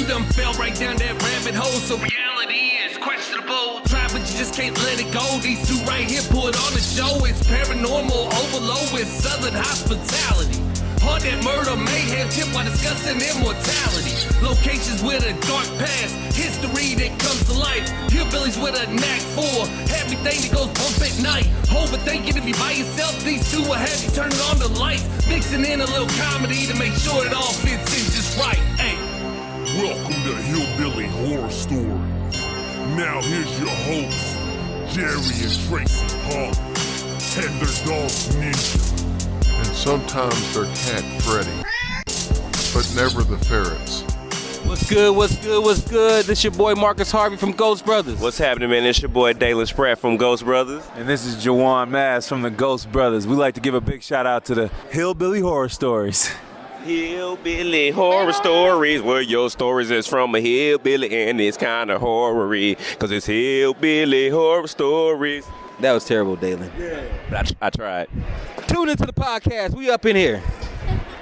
You done fell right down that rabbit hole, so reality is questionable. Try, but you just can't let it go. These two right here put on the show. It's paranormal overload with southern hospitality. Haunted murder, mayhem, tip while discussing immortality. Locations with a dark past, history that comes to life. Hillbillies with a knack for everything that goes bump at night. Overthinking if you by yourself, these two will have you turning on the lights. Mixing in a little comedy to make sure it all fits in just right. Hey. Welcome to Hillbilly Horror Stories. Now here's your hosts, Jerry and Tracy and their dog Ninja. And sometimes their cat Freddy, but never the ferrets. What's good, what's good, what's good? This your boy Marcus Harvey from Ghost Brothers. What's happening, man? It's your boy Dalen Spratt from Ghost Brothers. And this is Jawan Mass from the Ghost Brothers. We like to give a big shout out to the Hillbilly Horror Stories. Hillbilly Horror Stories, where your stories is from a hillbilly and it's kind of horror-y, because it's Hillbilly Horror Stories. That was terrible, Dalen. Yeah. But I tried. Tune into the podcast. We up in here.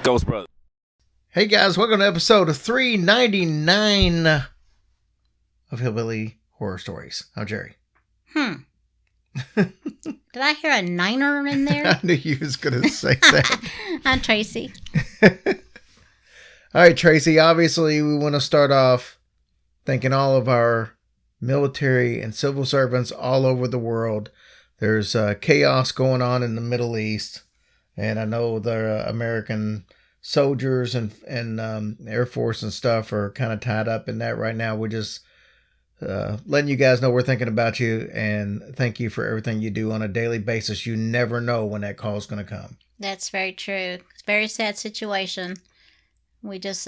Ghost Brothers. Hey guys, welcome to episode 399 of Hillbilly Horror Stories. I'm Jerry. Did I hear a niner in there? I knew you was going to say that. I'm Tracy. All right, Tracy, obviously we want to start off thanking all of our military and civil servants all over the world. There's chaos going on in the Middle East, and I know the American soldiers and Air Force and stuff are kind of tied up in that right now. We're just letting you guys know we're thinking about you, and thank you for everything you do on a daily basis. You never know when that call is going to come. That's very true. It's a very sad situation. We just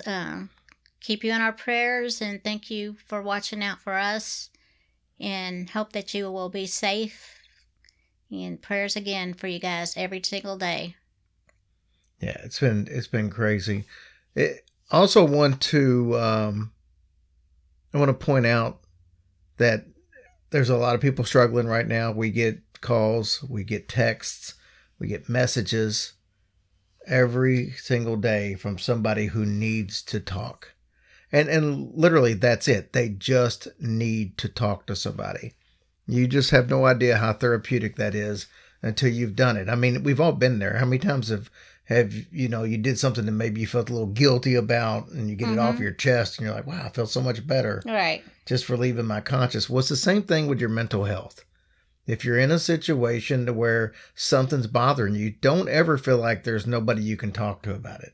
keep you in our prayers and thank you for watching out for us, and hope that you will be safe. And prayers again for you guys every single day. Yeah, it's been crazy. I also want to point out that there's a lot of people struggling right now. We get calls, we get texts, we get messages every single day from somebody who needs to talk. And literally that's it. They just need to talk to somebody. You just have no idea how therapeutic that is until you've done it. I mean, we've all been there. How many times have you did something that maybe you felt a little guilty about, and you get it off your chest and you're like, wow, I felt so much better. Right. Just relieving my conscience. Well, it's the same thing with your mental health. If you're in a situation to where something's bothering you, don't ever feel like there's nobody you can talk to about it.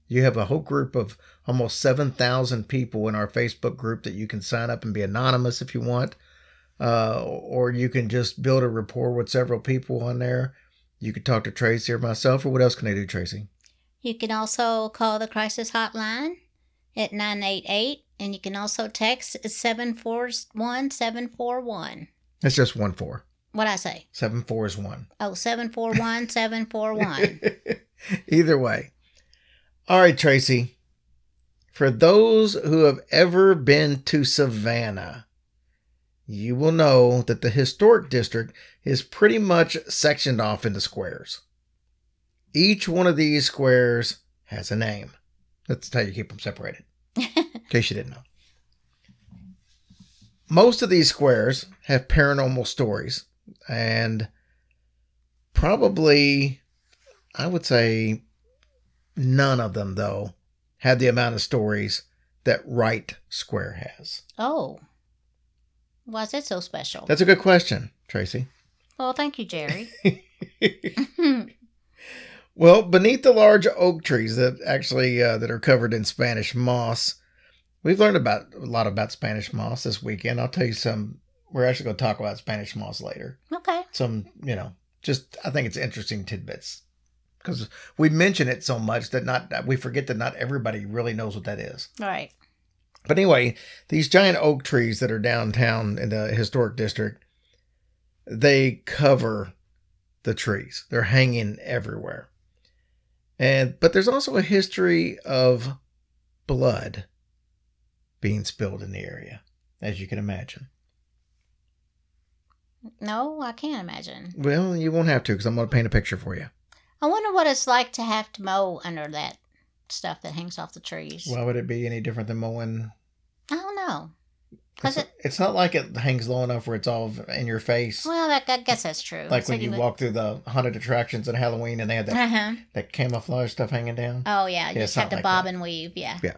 You have a whole group of almost 7,000 people in our Facebook group that you can sign up and be anonymous if you want. Or you can just build a rapport with several people on there. You could talk to Tracy or myself, or what else can I do, Tracy? You can also call the crisis hotline at 988, and you can also text 741-741. It's just 14. What'd I say? 74 is 1. Oh, 741-741. Either way. All right, Tracy. For those who have ever been to Savannah, you will know that the historic district is pretty much sectioned off into squares. Each one of these squares has a name. That's how you keep them separated, in case you didn't know. Most of these squares have paranormal stories, and probably, I would say, none of them, though, have the amount of stories that Wright Square has. Oh. Why is it so special? That's a good question, Tracy. Well, thank you, Jerry. Well, beneath the large oak trees that actually that are covered in Spanish moss, we've learned a lot about Spanish moss this weekend. I'll tell you some. We're actually going to talk about Spanish moss later. Okay. Some, I think it's interesting tidbits because we mention it so much that we forget that not everybody really knows what that is. Right. But anyway, these giant oak trees that are downtown in the historic district, they cover the trees. They're hanging everywhere. But there's also a history of blood being spilled in the area, as you can imagine. No, I can't imagine. Well, you won't have to, because I'm going to paint a picture for you. I wonder what it's like to have to mow under that stuff that hangs off the trees. Why would it be any different than mowing No. Cause It's not like it hangs low enough where it's all in your face. well, I guess that's true. Like So when you walk through the haunted attractions at Halloween and they had that, Uh-huh. that camouflage stuff hanging down. Oh, yeah. You Yeah, just have to something like bob that. and weave. Yeah. Yeah.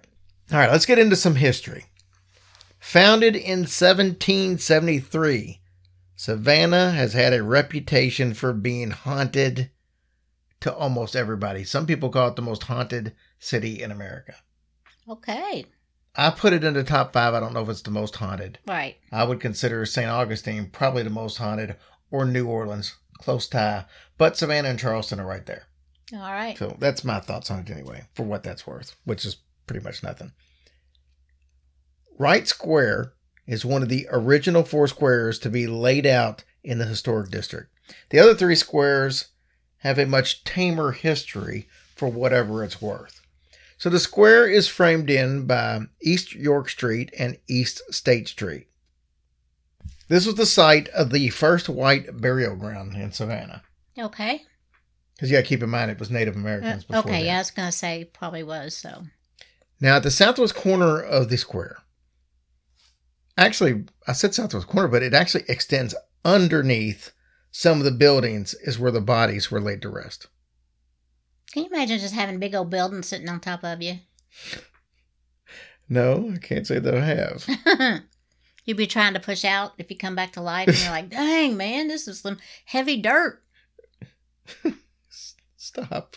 All right, let's get into some history. Founded in 1773, Savannah has had a reputation for being haunted to almost everybody. Some people call it the most haunted city in America. Okay. I put it in the top 5. I don't know if it's the most haunted. Right. I would consider St. Augustine probably the most haunted, or New Orleans, close tie. But Savannah and Charleston are right there. All right. So that's my thoughts on it anyway, for what that's worth, which is pretty much nothing. Wright Square is one of the original 4 squares to be laid out in the historic district. The other 3 squares have a much tamer history for whatever it's worth. So the square is framed in by East York Street and East State Street. This was the site of the first white burial ground in Savannah. Okay. Because you got to keep in mind it was Native Americans before Okay, that. yeah, I was going to say probably was, so. Now, at the southwest corner of the square, actually, I said southwest corner, but it actually extends underneath some of the buildings is where the bodies were laid to rest. Can you imagine just having a big old building sitting on top of you? No, I can't say that I have. You'd be trying to push out if you come back to life and you're like, dang, man, this is some heavy dirt. Stop.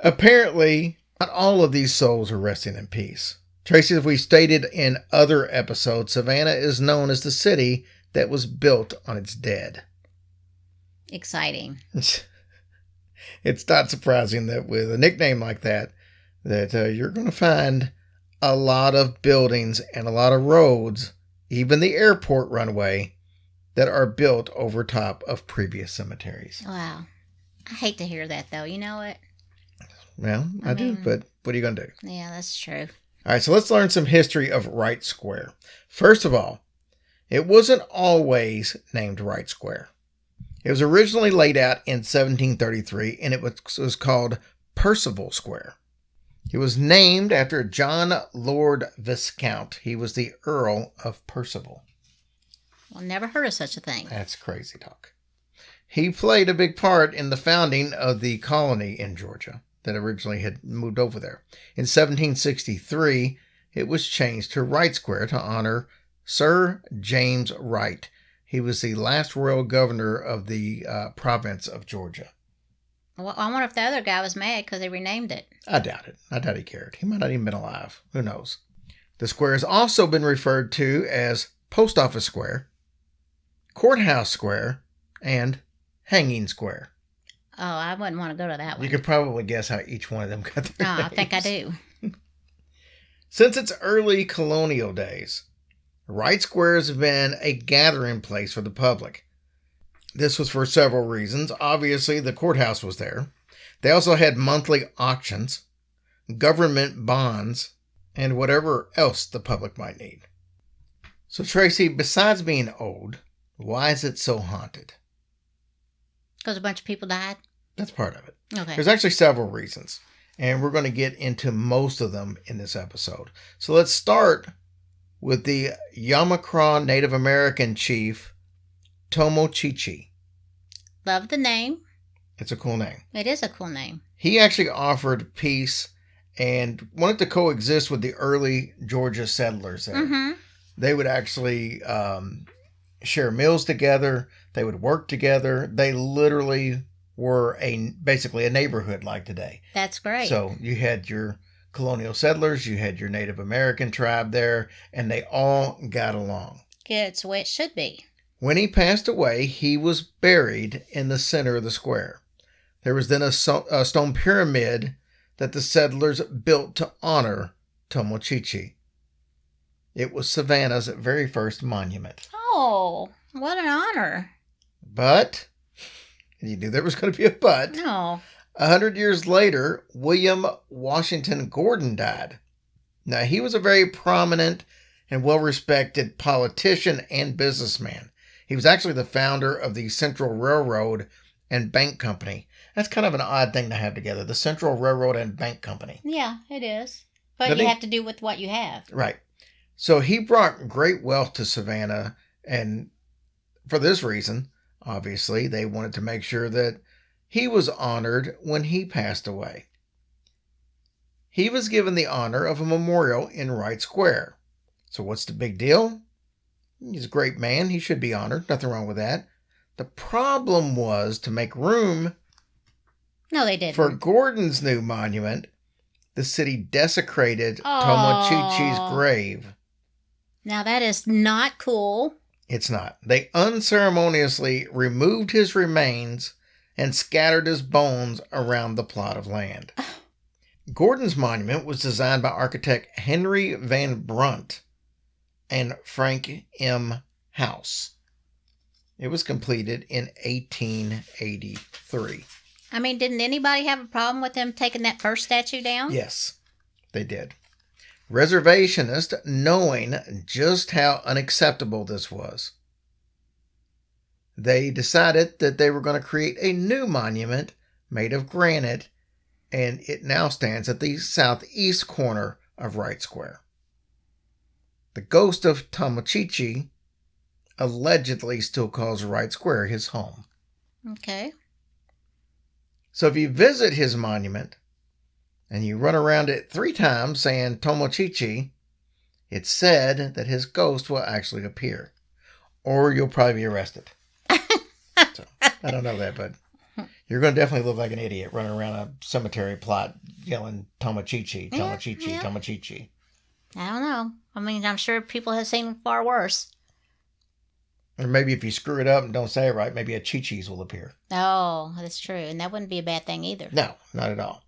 Apparently, not all of these souls are resting in peace. Tracy, as we stated in other episodes, Savannah is known as the city that was built on its dead. Exciting. It's not surprising that with a nickname like that you're going to find a lot of buildings and a lot of roads, even the airport runway, that are built over top of previous cemeteries. Wow. I hate to hear that, though. You know what? Well, I do, but what are you going to do? Yeah, that's true. All right, so let's learn some history of Wright Square. First of all, it wasn't always named Wright Square. It was originally laid out in 1733, and it was called Percival Square. It was named after John Lord Viscount. He was the Earl of Percival. Well, never heard of such a thing. That's crazy talk. He played a big part in the founding of the colony in Georgia that originally had moved over there. In 1763, it was changed to Wright Square to honor Sir James Wright. He was the last royal governor of the province of Georgia. Well, I wonder if the other guy was mad because they renamed it. I doubt it. I doubt he cared. He might not even been alive. Who knows? The square has also been referred to as Post Office Square, Courthouse Square, and Hanging Square. Oh, I wouldn't want to go to that one. You could probably guess how each one of them got their I think I names. do. Since its early colonial days, Wright Square has been a gathering place for the public. This was for several reasons. Obviously, the courthouse was there. They also had monthly auctions, government bonds, and whatever else the public might need. So, Tracy, besides being old, why is it so haunted? Because a bunch of people died? That's part of it. Okay. There's actually several reasons, and we're going to get into most of them in this episode. So let's start with the Yamakra Native American chief, Tomochichi. Love the name. It's a cool name. It is a cool name. He actually offered peace and wanted to coexist with the early Georgia settlers there. Mm-hmm. They would actually share meals together. They would work together. They literally were basically a neighborhood like today. That's great. So you had your colonial settlers, you had your Native American tribe there, and they all got along. Good. It's the way it should be. When he passed away, he was buried in the center of the square. There was then a stone pyramid that the settlers built to honor Tomochichi. It was Savannah's very first monument. Oh, what an honor. But, you knew there was going to be a but. No. 100 years later, William Washington Gordon died. Now, he was a very prominent and well-respected politician and businessman. He was actually the founder of the Central Railroad and Bank Company. That's kind of an odd thing to have together, the Central Railroad and Bank Company. Yeah, it is. But Did you he? have to do with what you have. Right. So he brought great wealth to Savannah, and for this reason, obviously, they wanted to make sure that he was honored when he passed away. He was given the honor of a memorial in Wright Square. So what's the big deal? He's a great man. He should be honored. Nothing wrong with that. The problem was to make room No, they didn't. for Gordon's new monument. The city desecrated Oh. Tomochichi's grave. Now that is not cool. It's not. They unceremoniously removed his remains and scattered his bones around the plot of land. Gordon's monument was designed by architect Henry Van Brunt and Frank M. House. It was completed in 1883. I mean, didn't anybody have a problem with them taking that first statue down? Yes, they did. Reservationists, knowing just how unacceptable this was, they decided that they were going to create a new monument made of granite, and it now stands at the southeast corner of Wright Square. The ghost of Tomochichi allegedly still calls Wright Square his home. Okay. So if you visit his monument and you run around it 3 times saying Tomochichi, it's said that his ghost will actually appear. Or you'll probably be arrested. So, I don't know that, but you're going to definitely look like an idiot running around a cemetery plot yelling Tomochichi, Tomochichi, Yeah. Tomochichi. I don't know. I mean, I'm sure people have seen far worse. Or maybe if you screw it up and don't say it right, maybe a Chi-Chi's will appear. Oh, that's true. And that wouldn't be a bad thing either. No, not at all.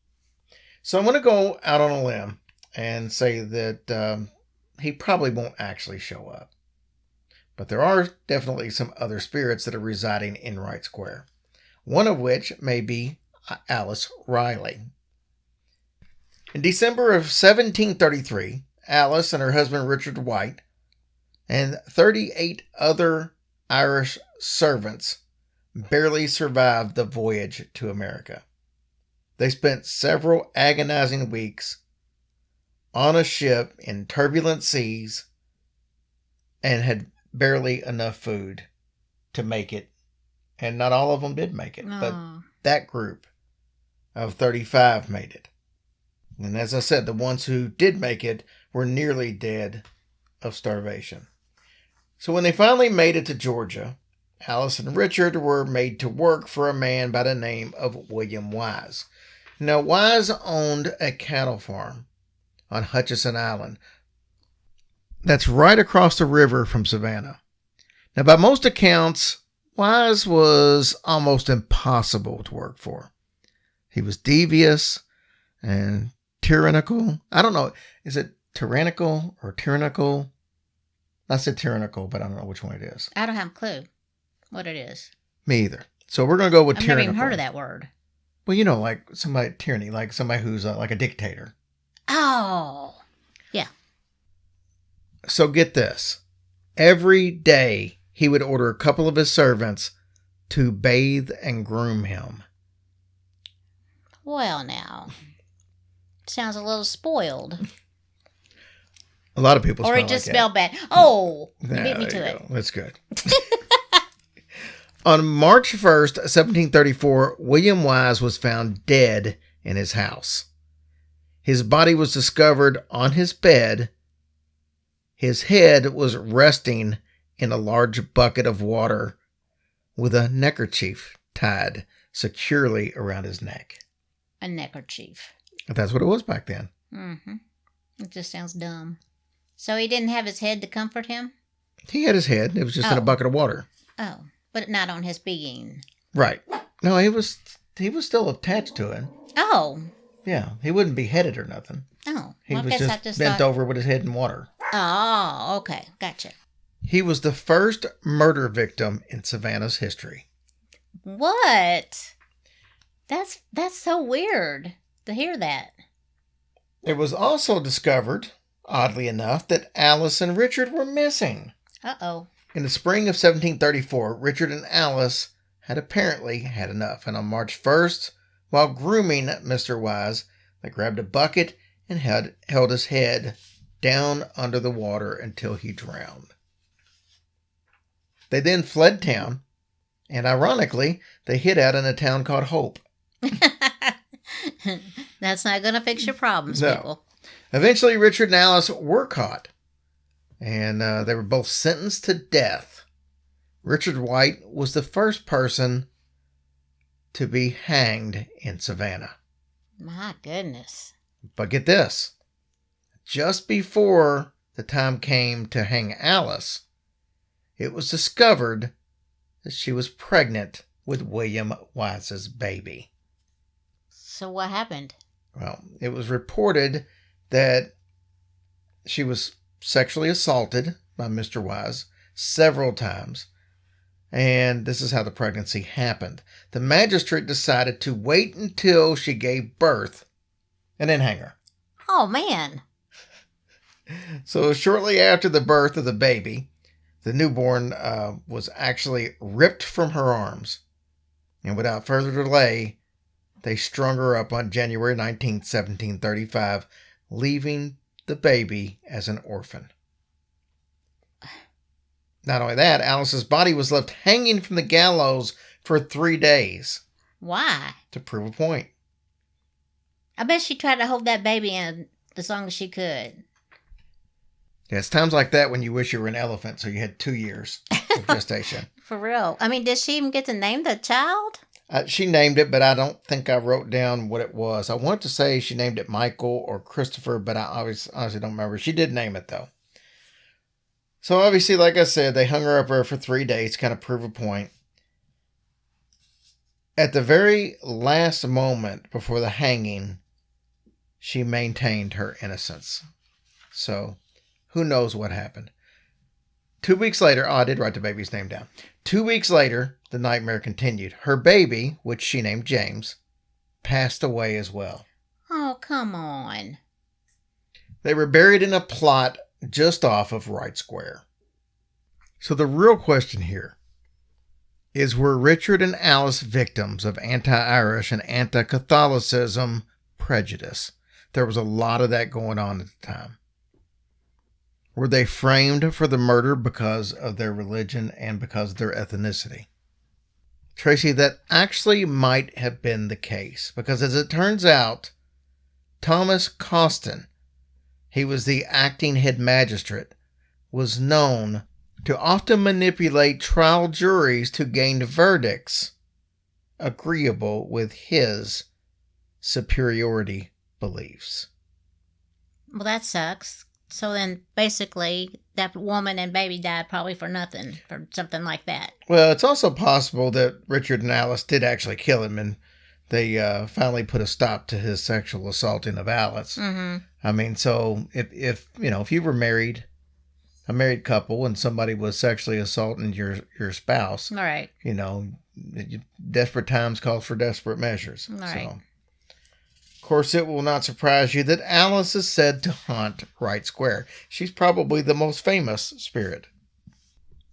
So I'm going to go out on a limb and say that he probably won't actually show up. But there are definitely some other spirits that are residing in Wright Square. One of which may be Alice Riley. In December of 1733, Alice and her husband Richard White and 38 other Irish servants barely survived the voyage to America. They spent several agonizing weeks on a ship in turbulent seas and had barely enough food to make it. And not all of them did make it, but that group of 35 made it. And as I said, the ones who did make it were nearly dead of starvation. So when they finally made it to Georgia, Alice and Richard were made to work for a man by the name of William Wise. Now, Wise owned a cattle farm on Hutchinson Island. That's right across the river from Savannah. Now, by most accounts, Wise was almost impossible to work for. He was devious and tyrannical. I don't know. Is it tyrannical or tyrannical? I said tyrannical, but I don't know which one it is. I don't have a clue what it is. Me either. So we're going to go with I've tyrannical. never even heard of that word. Well, you know, like somebody, tyranny, like somebody who's like a dictator. Oh, yeah. So get this. Every day he would order a couple of his servants to bathe and groom him. Well, now. Sounds a little spoiled. A lot of people Or smell it just like smelled bad. Oh, you that. beat me There to you it. go. That's good. On March 1st, 1734, William Wise was found dead in his house. His body was discovered on his bed. His head was resting in a large bucket of water with a neckerchief tied securely around his neck. A neckerchief. That's what it was back then. Mm-hmm. It just sounds dumb. So he didn't have his head to comfort him? He had his head. It was just in a Oh. bucket of water. Oh, but not on his being. Right. No, he was still attached to it. Oh. Yeah, he wouldn't be headed or nothing. Oh. He well, I was guess I just bent thought... over with his head in water. Oh, okay. Gotcha. He was the first murder victim in Savannah's history. What? That's so weird to hear that. It was also discovered, oddly enough, that Alice and Richard were missing. Uh-oh. In the spring of 1734, Richard and Alice had apparently had enough, and on March 1st, while grooming Mr. Wise, they grabbed a bucket and held his head down under the water until he drowned. They then fled town, and ironically, they hid out in a town called Hope. That's not going to fix your problems, No. people. Eventually, Richard and Alice were caught, and they were both sentenced to death. Richard White was the first person to be hanged in Savannah. My goodness. But get this. Just before the time came to hang Alice, it was discovered that she was pregnant with William Wise's baby. So what happened? Well, it was reported that she was sexually assaulted by Mr. Wise several times, and this is how the pregnancy happened. The magistrate decided to wait until she gave birth and then hang her. Oh, man. So shortly after the birth of the baby, the newborn was actually ripped from her arms, and without further delay, they strung her up on January 19th, 1735, leaving the baby as an orphan. Not only that, Alice's body was left hanging from the gallows for 3 days. Why? To prove a point. I bet she tried to hold that baby in as long as she could. Yeah, it's times like that when you wish you were an elephant, so you had 2 years of gestation. For real. I mean, did she even get to name the child? She named it, but I don't think I wrote down what it was. I want to say she named it Michael or Christopher, but I honestly don't remember. She did name it, though. So obviously, like I said, they hung her up there for 3 days to kind of prove a point. At the very last moment before the hanging, she maintained her innocence. So, who knows what happened. 2 weeks later, I did write the baby's name down. 2 weeks later, the nightmare continued. Her baby, which she named James, passed away as well. Oh, come on. They were buried in a plot just off of Wright Square. So the real question here is, were Richard and Alice victims of anti-Irish and anti-Catholicism prejudice? There was a lot of that going on at the time. Were they framed for the murder because of their religion and because of their ethnicity? Tracy, that actually might have been the case, because as it turns out, Thomas Costin, he was the acting head magistrate, was known to often manipulate trial juries to gain verdicts agreeable with his superiority beliefs. Well, that sucks. So then, basically, that woman and baby died probably for nothing, or something like that. Well, it's also possible that Richard and Alice did actually kill him, and they finally put a stop to his sexual assaulting of Alice. Mm-hmm. I mean, so if you were married, a married couple, and somebody was sexually assaulting your spouse, All right. Desperate times call for desperate measures. All right. So, of course, it will not surprise you that Alice is said to haunt Wright Square. She's probably the most famous spirit.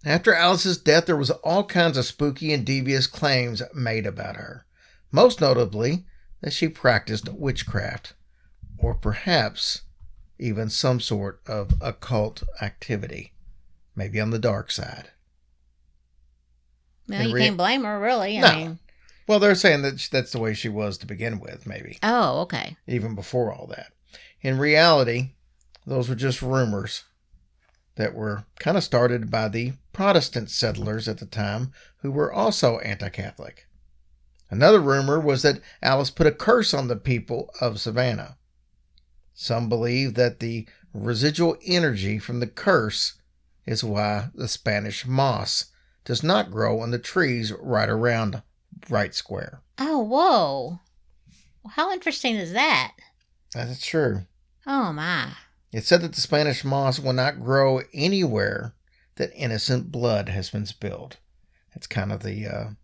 After Alice's death, there was all kinds of spooky and devious claims made about her. Most notably, that she practiced witchcraft, or perhaps even some sort of occult activity, maybe on the dark side. Well, you can't blame her, really. No. I mean, Well, they're saying that that's the way she was to begin with, maybe. oh, okay. Even before all that. In reality, those were just rumors that were kind of started by the Protestant settlers at the time, who were also anti-Catholic. Another rumor was that Alice put a curse on the people of Savannah. Some believe that the residual energy from the curse is why the Spanish moss does not grow on the trees right around Wright Square. Oh, whoa. Well, how interesting is that? That's true. Oh, my. It's said that the Spanish moss will not grow anywhere that innocent blood has been spilled. It's kind of the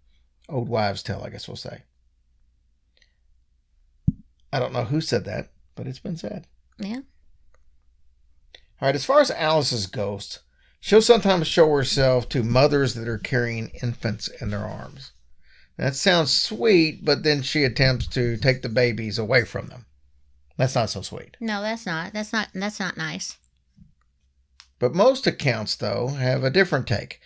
old wives' tale, I guess we'll say. I don't know who said that, but it's been said. Yeah. All right, as far as Alice's ghost, she'll sometimes show herself to mothers that are carrying infants in their arms. That sounds sweet, but then she attempts to take the babies away from them. That's not so sweet. No, that's not. That's not nice. But most accounts, though, have a different take.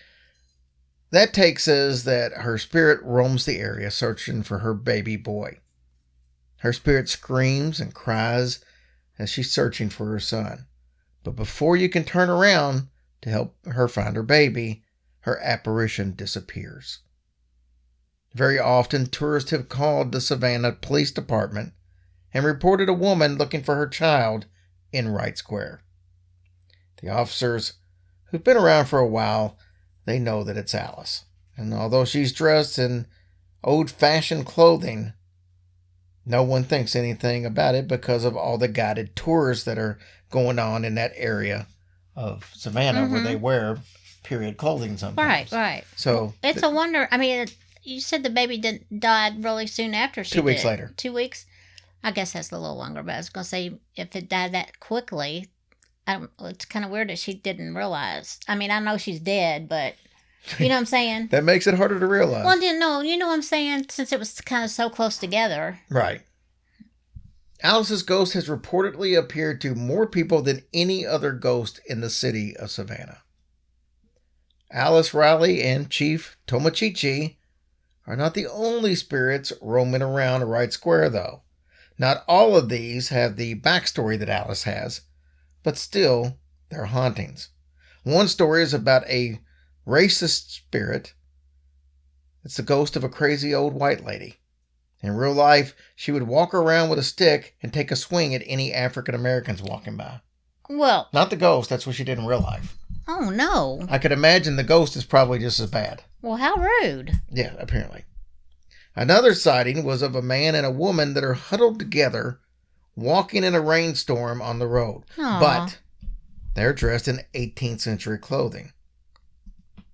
That take says that her spirit roams the area searching for her baby boy. Her spirit screams and cries as she's searching for her son. But before you can turn around to help her find her baby, her apparition disappears. Very often, tourists have called the Savannah Police Department and reported a woman looking for her child in Wright Square. The officers, who've been around for a while, they know that it's Alice. And although she's dressed in old-fashioned clothing, no one thinks anything about it because of all the guided tours that are going on in that area of Savannah where they wear period clothing sometimes. Right. So it's a wonder. I mean, you said the baby died really soon after she 2 weeks did. later. 2 weeks? I guess that's a little longer, but I was going to say if it died that quickly, it's kind of weird that she didn't realize. I mean, I know she's dead, but you know what I'm saying? that makes it harder to realize. Well, you know what I'm saying? Since it was kind of so close together. Right. Alice's ghost has reportedly appeared to more people than any other ghost in the city of Savannah. Alice Riley and Chief Tomochichi are not the only spirits roaming around Wright Square, though. Not all of these have the backstory that Alice has, but still, they're hauntings. One story is about a racist spirit. It's the ghost of a crazy old white lady. In real life, she would walk around with a stick and take a swing at any African Americans walking by. Well, Not the ghost, that's what she did in real life. oh no. I could imagine the ghost is probably just as bad. Well, how rude. Yeah, apparently. Another sighting was of a man and a woman that are huddled together, walking in a rainstorm on the road. Aw. But they're dressed in 18th century clothing.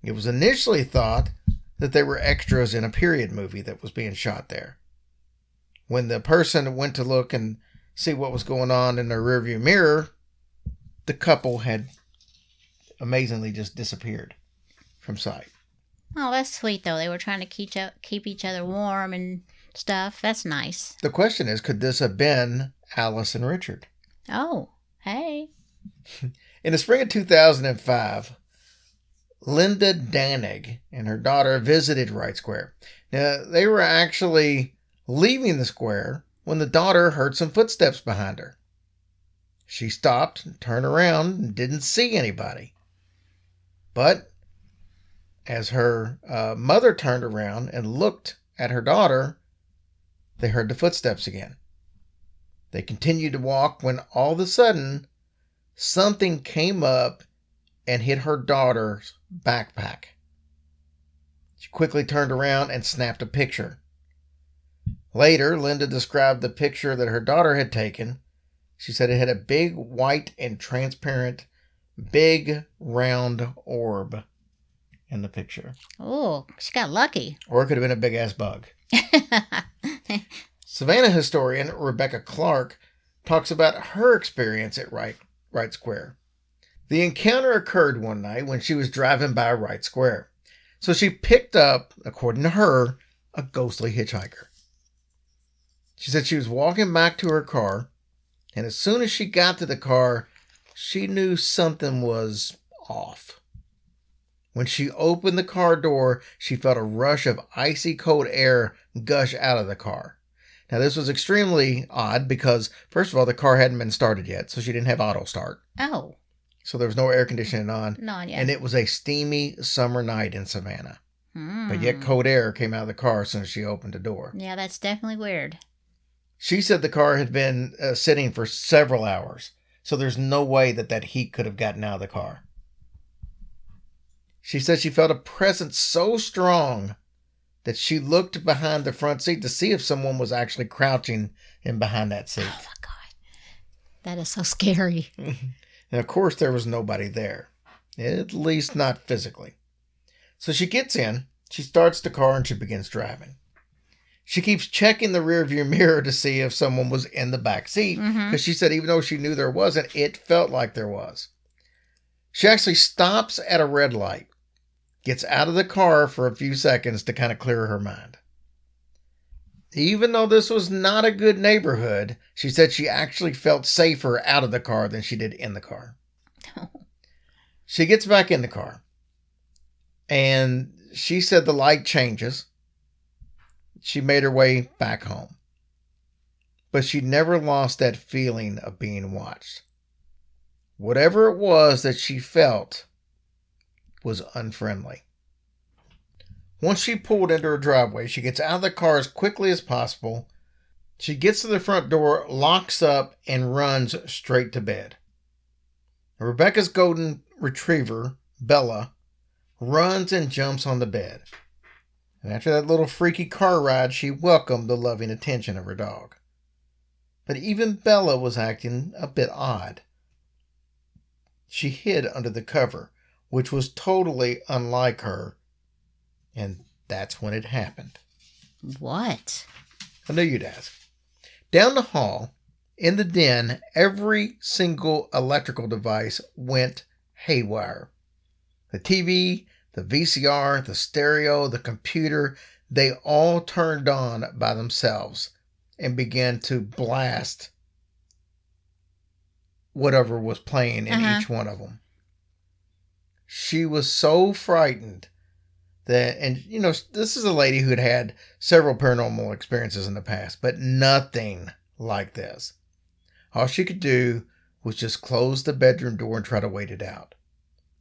It was initially thought that they were extras in a period movie that was being shot there. When the person went to look and see what was going on in their rearview mirror, the couple had amazingly just disappeared from sight. Oh, that's sweet, though. They were trying to keep each other warm and stuff. That's nice. The question is, could this have been Alice and Richard? Oh, hey. In the spring of 2005, Linda Danig and her daughter visited Wright Square. Now, they were actually leaving the square when the daughter heard some footsteps behind her. She stopped and turned around and didn't see anybody. But as her mother turned around and looked at her daughter, they heard the footsteps again. They continued to walk when all of a sudden, something came up and hit her daughter's backpack. She quickly turned around and snapped a picture. Later, Linda described the picture that her daughter had taken. She said it had a big white and transparent, big round orb in the picture. Oh, she got lucky. Or it could have been a big-ass bug. Savannah historian Rebecca Clark talks about her experience at Wright Square. The encounter occurred one night when she was driving by Wright Square. So she picked up, according to her, a ghostly hitchhiker. She said she was walking back to her car, and as soon as she got to the car, she knew something was off. When she opened the car door, she felt a rush of icy cold air gush out of the car. Now, this was extremely odd because, first of all, the car hadn't been started yet, so she didn't have auto start. Oh, So there was no air conditioning on. not yet. And it was a steamy summer night in Savannah. But yet cold air came out of the car as soon as she opened the door. Yeah, that's definitely weird. She said the car had been sitting for several hours, so there's no way that heat could have gotten out of the car. She said she felt a presence so strong that she looked behind the front seat to see if someone was actually crouching in behind that seat. Oh, my God. That is so scary. And of course, there was nobody there, at least not physically. So she gets in, she starts the car, and she begins driving. She keeps checking the rearview mirror to see if someone was in the back seat, because she said even though she knew there wasn't, it felt like there was. She actually stops at a red light, gets out of the car for a few seconds to kind of clear her mind. Even though this was not a good neighborhood, she said she actually felt safer out of the car than she did in the car. She gets back in the car. And she said the light changes. She made her way back home. But she never lost that feeling of being watched. Whatever it was that she felt was unfriendly. Once she pulled into her driveway, she gets out of the car as quickly as possible. She gets to the front door, locks up, and runs straight to bed. Rebecca's golden retriever, Bella, runs and jumps on the bed. And after that little freaky car ride, she welcomed the loving attention of her dog. But even Bella was acting a bit odd. She hid under the cover, which was totally unlike her. And that's when it happened. What? I knew you'd ask. Down the hall, in the den, every single electrical device went haywire. The TV, the VCR, the stereo, the computer, they all turned on by themselves and began to blast whatever was playing in each one of them. She was so frightened that, and you know, this is a lady who had had several paranormal experiences in the past, but nothing like this. All she could do was just close the bedroom door and try to wait it out.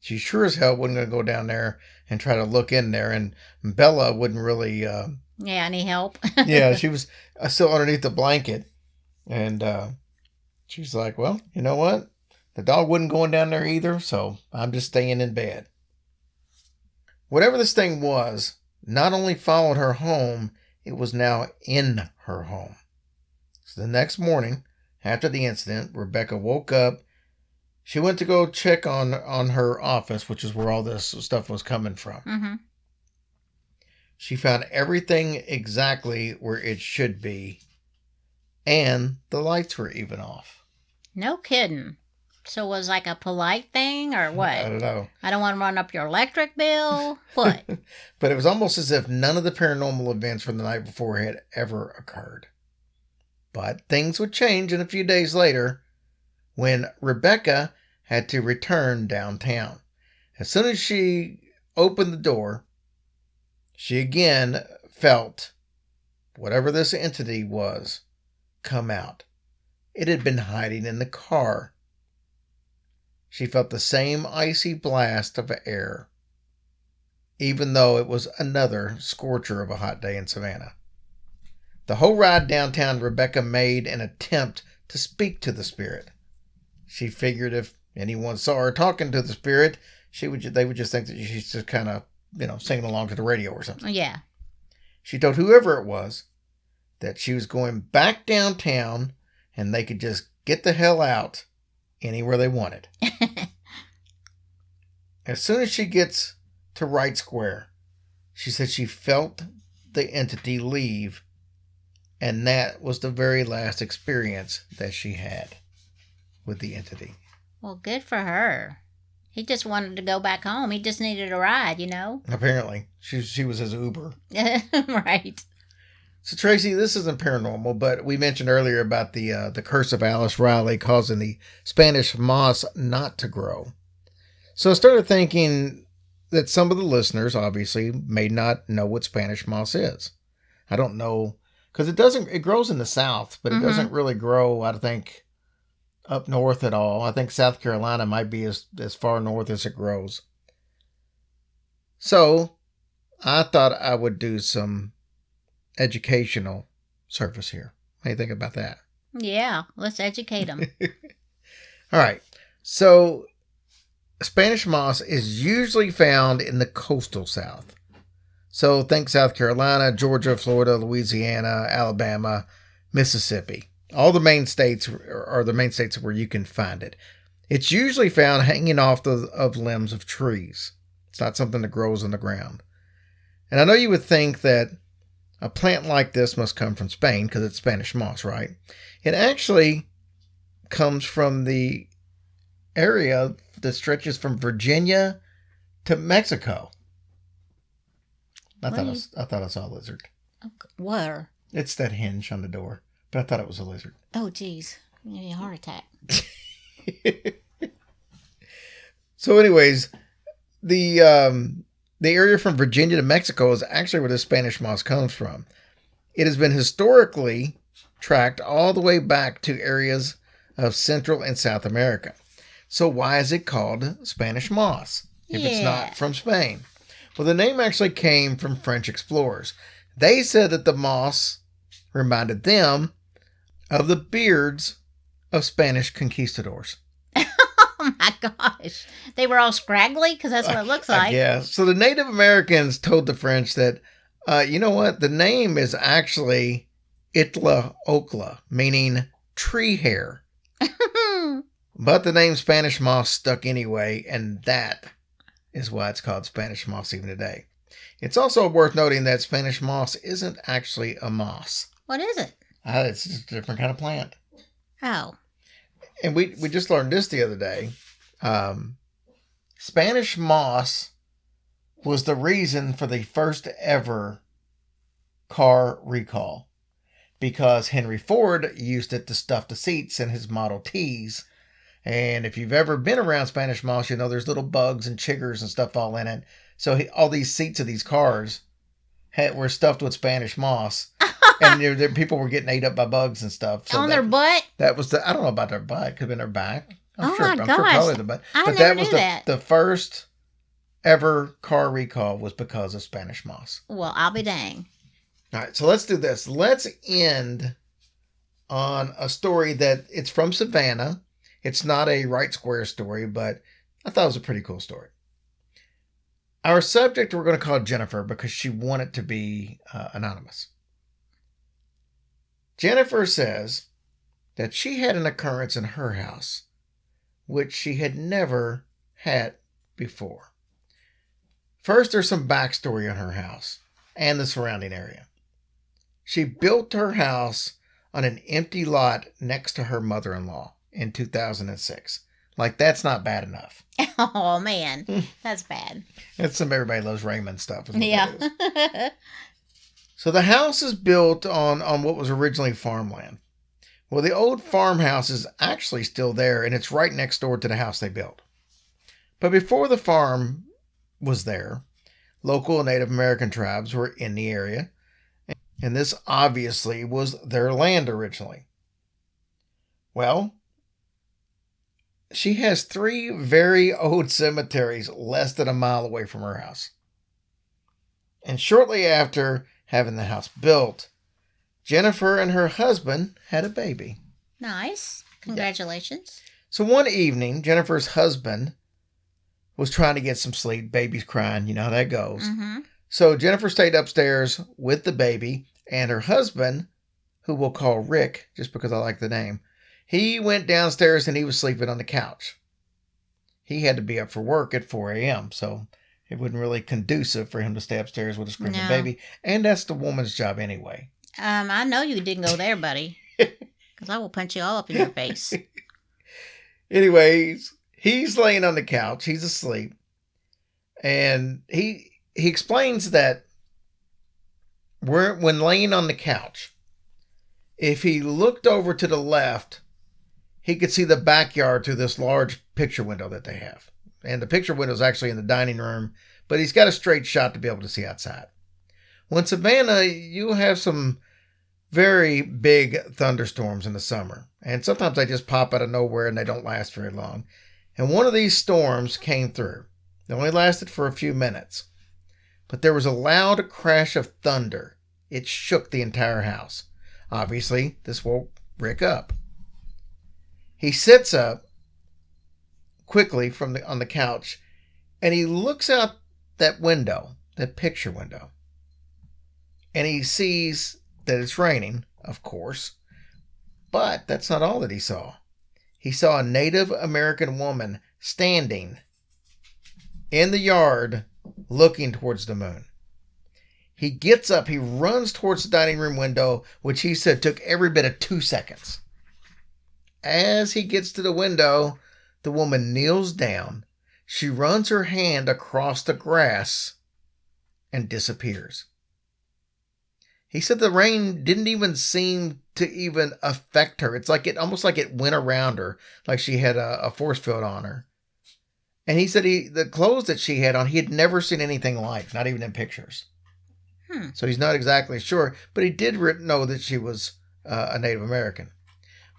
She sure as hell wasn't going to go down there and try to look in there, and Bella wouldn't really... yeah, any help? Yeah, she was still underneath the blanket, and she's like, well, you know what? The dog wasn't going down there either, so I'm just staying in bed. Whatever this thing was, not only followed her home, it was now in her home. So the next morning, after the incident, Rebecca woke up. She went to go check on her office, which is where all this stuff was coming from. Mm-hmm. She found everything exactly where it should be, and the lights were even off. No kidding. So it was like a polite thing or what? I don't know. I don't want to run up your electric bill. What? But it was almost as if none of the paranormal events from the night before had ever occurred. But things would change in a few days later when Rebecca had to return downtown. As soon as she opened the door, she again felt whatever this entity was come out. It had been hiding in the car. She felt the same icy blast of air, even though it was another scorcher of a hot day in Savannah. The whole ride downtown, Rebecca made an attempt to speak to the spirit. She figured if anyone saw her talking to the spirit, they would just think that she's just kind of, singing along to the radio or something. Yeah. She told whoever it was that she was going back downtown and they could just get the hell out anywhere they wanted. As soon as she gets to Wright Square, she said she felt the entity leave, and that was the very last experience that she had with the entity. Well, good for her. He just wanted to go back home. He just needed a ride, Apparently. She was his Uber. Right. So, Tracy, this isn't paranormal, but we mentioned earlier about the curse of Alice Riley causing the Spanish moss not to grow. So I started thinking that some of the listeners, obviously, may not know what Spanish moss is. I don't know, because it grows in the South, but it doesn't really grow, I think, up north at all. I think South Carolina might be as far north as it grows. So I thought I would do some educational service here. What do you think about that? Yeah, let's educate them. All right. So Spanish moss is usually found in the coastal South. So think South Carolina, Georgia, Florida, Louisiana, Alabama, Mississippi. All the main states are the main states where you can find it. It's usually found hanging off of limbs of trees. It's not something that grows on the ground. And I know you would think that a plant like this must come from Spain because it's Spanish moss, right? It actually comes from the area that stretches from Virginia to Mexico. I thought I saw a lizard. Where? It's that hinge on the door, but I thought it was a lizard. Oh, geez. Maybe a heart attack. So anyways, the area from Virginia to Mexico is actually where the Spanish moss comes from. It has been historically tracked all the way back to areas of Central and South America. So why is it called Spanish moss if it's not from Spain? Well, the name actually came from French explorers. They said that the moss reminded them of the beards of Spanish conquistadors. Oh my gosh. They were all scraggly because that's what it looks like. Yeah. So the Native Americans told the French that, you know what? The name is actually Itla Okla, meaning tree hair. But the name Spanish moss stuck anyway, and that is why it's called Spanish moss even today. It's also worth noting that Spanish moss isn't actually a moss. What is it? It's just a different kind of plant. Oh. And we just learned this the other day. Spanish moss was the reason for the first ever car recall, because Henry Ford used it to stuff the seats in his Model Ts. And if you've ever been around Spanish moss, you know there's little bugs and chiggers and stuff all in it. So all these seats of these cars were stuffed with Spanish moss. And people were getting ate up by bugs and stuff. So on their butt? That was I don't know about their butt. Could have been their back. I'm sure gosh. probably the butt. I But never that was knew that. the first ever car recall was because of Spanish moss. Well, I'll be dang. All right, so let's do this. Let's end on a story that it's from Savannah. It's not a Wright Square story, but I thought it was a pretty cool story. Our subject we're going to call Jennifer because she wanted to be anonymous. Jennifer says that she had an occurrence in her house which she had never had before. First, there's some backstory on her house and the surrounding area. She built her house on an empty lot next to her mother-in-law in 2006. Like, that's not bad enough. Oh, man. That's bad. That's some Everybody Loves Raymond stuff. Yeah. So the house is built on what was originally farmland. Well, the old farmhouse is actually still there, and it's right next door to the house they built. But before the farm was there, local Native American tribes were in the area, and this obviously was their land originally. Well, she has 3 very old cemeteries less than a mile away from her house. And shortly after having the house built, Jennifer and her husband had a baby. Nice. Congratulations. So one evening, Jennifer's husband was trying to get some sleep. Baby's crying. You know how that goes. Mm-hmm. So Jennifer stayed upstairs with the baby, and her husband, who we'll call Rick, just because I like the name, he went downstairs and he was sleeping on the couch. He had to be up for work at 4 a.m., so it wasn't really conducive for him to stay upstairs with a screaming baby. And that's the woman's job anyway. I know you didn't go there, buddy. Because I will punch you all up in your face. Anyways, he's laying on the couch. He's asleep. And he explains that when laying on the couch, if he looked over to the left, he could see the backyard through this large picture window that they have. And the picture window is actually in the dining room, but he's got a straight shot to be able to see outside. Well, in Savannah, you have some very big thunderstorms in the summer. And sometimes they just pop out of nowhere and they don't last very long. And one of these storms came through. It only lasted for a few minutes. But there was a loud crash of thunder. It shook the entire house. Obviously, this woke Rick up. He sits up quickly on the couch, and he looks out that window, that picture window. And he sees that it's raining, of course. But that's not all that he saw. He saw a Native American woman standing in the yard looking towards the moon. He gets up, he runs towards the dining room window, which he said took every bit of 2 seconds. As he gets to the window, the woman kneels down. She runs her hand across the grass and disappears. He said the rain didn't even seem to even affect her. It's like almost like it went around her, like she had a force field on her. And he said the clothes that she had on, he had never seen anything like, not even in pictures. So he's not exactly sure, but he did know that she was a Native American.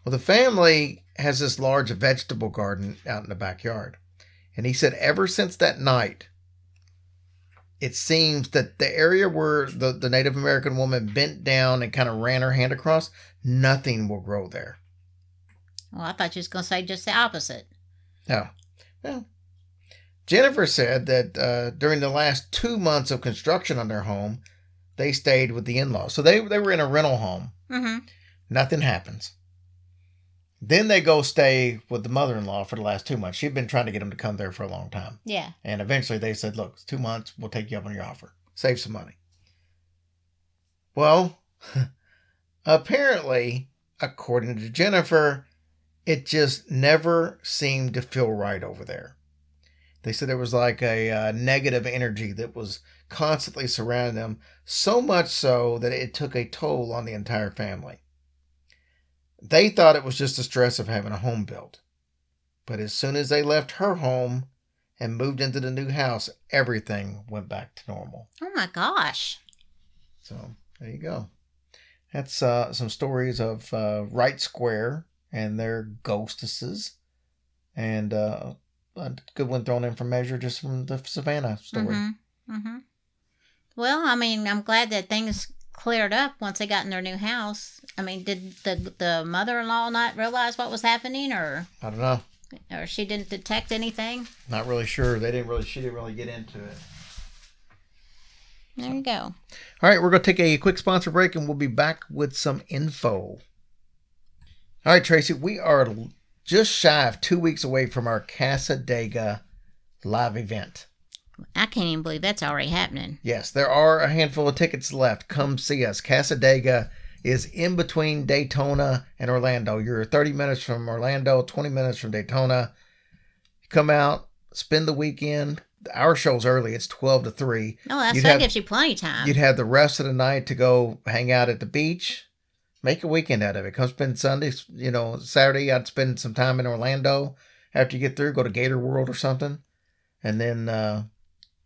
Well, the family has this large vegetable garden out in the backyard. And he said ever since that night, it seems that the area where the Native American woman bent down and kind of ran her hand across, nothing will grow there. Well, I thought you was going to say just the opposite. No. Well, Jennifer said that during the last 2 months of construction on their home, they stayed with the in-laws. So they were in a rental home. Mm-hmm. Nothing happens. Then they go stay with the mother-in-law for the last 2 months. She'd been trying to get them to come there for a long time. Yeah. And eventually they said, look, it's 2 months. We'll take you up on your offer. Save some money. Well, apparently, according to Jennifer, it just never seemed to feel right over there. They said there was like a negative energy that was constantly surrounding them, so much so that it took a toll on the entire family. They thought it was just the stress of having a home built. But as soon as they left her home and moved into the new house, everything went back to normal. Oh my gosh. So there you go. That's some stories of Wright Square and their ghostesses. And a good one thrown in for measure just from the Savannah story. Mm-hmm. Mm-hmm. Well, I mean, I'm glad that things cleared up once they got in their new house. I mean, did the mother-in-law not realize what was happening, or I don't know. Or she didn't detect anything? Not really sure. She didn't really get into it. There you go. All right, we're going to take a quick sponsor break and we'll be back with some info. All right, Tracy, we are just shy of 2 weeks away from our Casadega live event. I can't even believe that's already happening. Yes, there are a handful of tickets left. Come see us. Casadega is in between Daytona and Orlando. You're 30 minutes from Orlando, 20 minutes from Daytona. Come out, spend the weekend. Our show's early. It's 12 to 3. Oh, that gives you plenty of time. You'd have the rest of the night to go hang out at the beach. Make a weekend out of it. Come spend Sunday, Saturday. I'd spend some time in Orlando. After you get through, go to Gator World or something. And then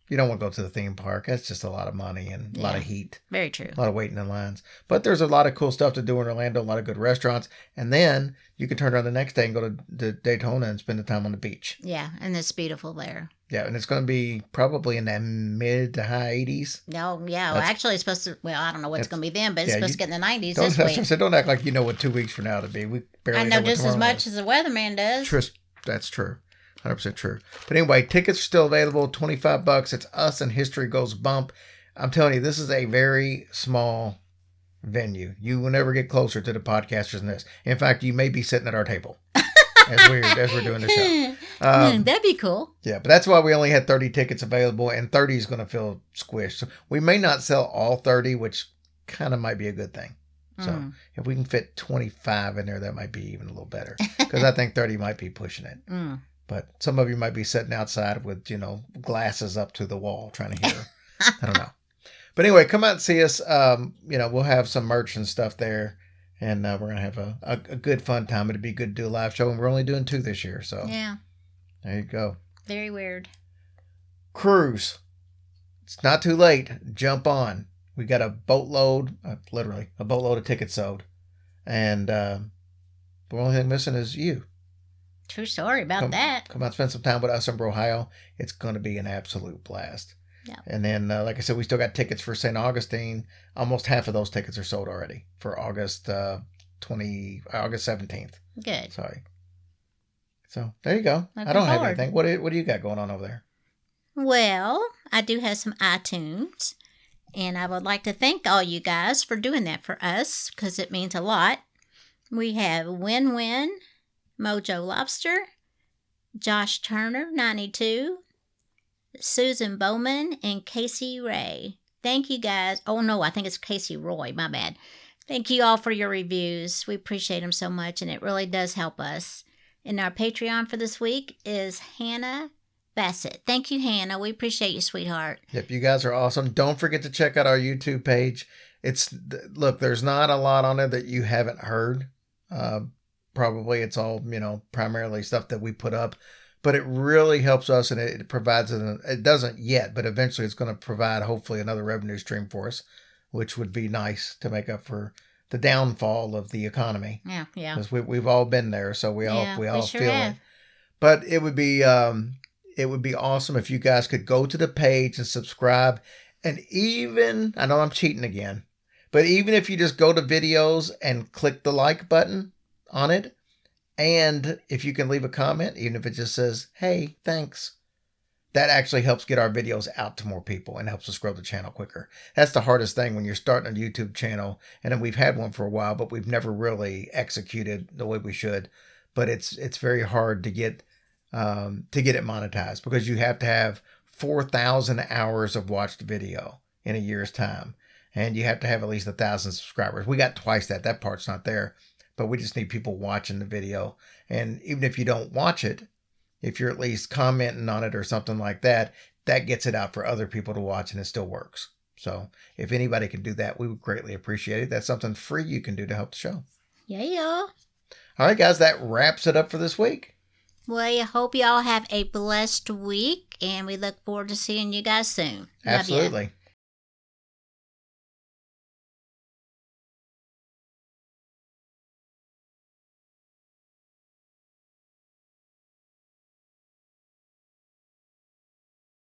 you don't want to go to the theme park. That's just a lot of money and a lot of heat. Very true. A lot of waiting in lines. But there's a lot of cool stuff to do in Orlando, a lot of good restaurants. And then you can turn around the next day and go to Daytona and spend the time on the beach. Yeah, and it's beautiful there. Yeah, and it's going to be probably in the mid to high 80s. Oh, yeah. Well, actually, it's supposed to, I don't know what it's going to be then, but it's supposed to get in the 90s this week. So don't act like you know what 2 weeks from now it'll be. We barely I know just as much as the weatherman does. That's true. 100% true. But anyway, tickets are still available, $25. It's us and History Goes Bump. I'm telling you, this is a very small venue. You will never get closer to the podcasters than this. In fact, you may be sitting at our table as we're doing the show. That'd be cool. Yeah, but that's why we only had 30 tickets available, and 30 is going to feel squished. So we may not sell all 30, which kind of might be a good thing. So if we can fit 25 in there, that might be even a little better, because I think 30 might be pushing it. But some of you might be sitting outside with, glasses up to the wall trying to hear. I don't know. But anyway, come out and see us. We'll have some merch and stuff there. And we're going to have a good fun time. It'll be good to do a live show. And we're only doing 2 this year. So yeah, there you go. Very weird. Cruise. It's not too late. Jump on. We got a boatload, literally, a boatload of tickets sold. And the only thing missing is you. True story about that. Come out, spend some time with us in Ohio. It's going to be an absolute blast. Yeah. And then, like I said, we still got tickets for St. Augustine. Almost half of those tickets are sold already for August 17th. Good. Sorry. So there you go. Looking I don't have forward. anything. What do you got going on over there? Well, I do have some iTunes, and I would like to thank all you guys for doing that for us, because it means a lot. We have Win-Win, Mojo Lobster, Josh Turner, 92, Susan Bowman, and Casey Ray. Thank you guys. Oh, no, I think it's Casey Roy. My bad. Thank you all for your reviews. We appreciate them so much, and it really does help us. And our Patreon for this week is Hannah Bassett. Thank you, Hannah. We appreciate you, sweetheart. Yep, you guys are awesome. Don't forget to check out our YouTube page. Look, there's not a lot on it that you haven't heard. Probably it's all, primarily stuff that we put up. but it really helps us, and it provides it doesn't yet, but eventually it's going to provide hopefully another revenue stream for us, which would be nice to make up for the downfall of the economy. Yeah. Because we've all been there, so we all sure feel have. it. But it would be awesome if you guys could go to the page and subscribe. And even, I know I'm cheating again, but even if you just go to videos and click the like button on it, and if you can leave a comment, even if it just says, hey, thanks, that actually helps get our videos out to more people and helps us grow the channel quicker. That's the hardest thing when you're starting a YouTube channel. And then we've had one for a while, but we've never really executed the way we should. But it's very hard to get it monetized, because you have to have 4,000 hours of watched video in a year's time. And you have to have at least 1,000 subscribers. We got twice that. That part's not there. But we just need people watching the video. And even if you don't watch it, if you're at least commenting on it or something like that, that gets it out for other people to watch, and it still works. So if anybody can do that, we would greatly appreciate it. That's something free you can do to help the show. Yeah. All right, guys, that wraps it up for this week. Well, I hope y'all have a blessed week, and we look forward to seeing you guys soon. Love ya. Absolutely.